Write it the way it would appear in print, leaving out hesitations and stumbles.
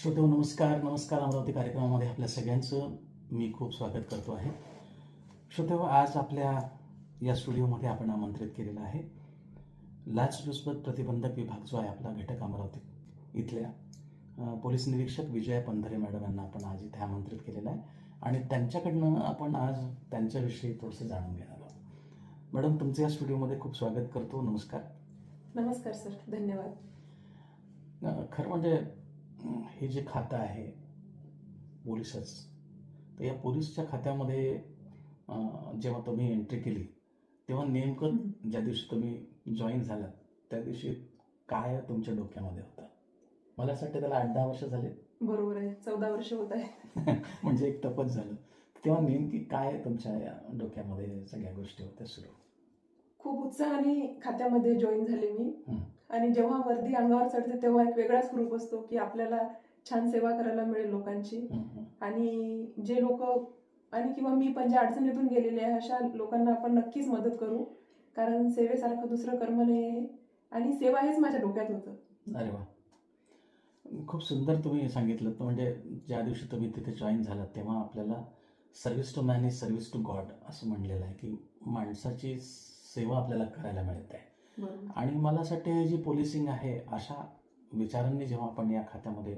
श्रोतेहो नमस्कार नमस्कार अमरावती कार्यक्रमामध्ये आपल्या सगळ्यांचं मी खूप स्वागत करतो आहे. श्रोतेहो, आज आपल्या या स्टुडिओमध्ये आपण आमंत्रित केलेलं आहे लाचलुचपत प्रतिबंधक विभाग जो आहे आपला घटक अमरावती इथल्या पोलीस निरीक्षक विजया पंधरे मॅडम यांना आपण आज इथे आमंत्रित केलेलं आहे आणि त्यांच्याकडनं आपण आज त्यांच्याविषयी थोडंसं जाणून घेणार आहोत. मॅडम, तुमचं या स्टुडिओमध्ये खूप स्वागत करतो. नमस्कार. नमस्कार सर, धन्यवाद. खरं म्हणजे हे जे खातं आहे पोलिसच, तर या पोलीसच्या खात्यामध्ये जेव्हा तुम्ही एंट्री केली तेव्हा नेमकं ज्या दिवशी तुम्ही जॉईन झालात त्या दिवशी काय तुमच्या डोक्यामध्ये होतं? मला असं वाटतं त्याला 8-10 वर्ष झाले. बरोबर आहे, 14 वर्ष होत आहे. म्हणजे एक तपच झालं. तेव्हा नेमकी काय तुमच्या या डोक्यामध्ये सगळ्या गोष्टी होत्या सुरू? खूप उत्साहाने खात्यामध्ये जॉईन झाले मी. आणि जेव्हा वर्दी अंगावर चढते तेव्हा एक वेगळाच ग्रुप असतो की आपल्याला छान सेवा करायला मिळेल लोकांची. आणि जे लोक आणि किंवा मी पण ज्या अडचणीतून गेलेले आहे अशा लोकांना आपण नक्कीच मदत करू, कारण सेवेसारखं दुसरं कर्म नाही आहे आणि सेवा हेच माझ्या डोक्यात होतं. अरे वा, खूप सुंदर तुम्ही सांगितलं. म्हणजे ज्या दिवशी तुम्ही तिथे जॉईन झालात तेव्हा आपल्याला service to man is service to God असं म्हणलेलं आहे की माणसाची सेवा आपल्याला करायला मिळत आहे. बरोबर. आणि मला असं वाटतं जी पोलिसिंग आहे अशा विचारांनी जेव्हा आपण या खात्यामध्ये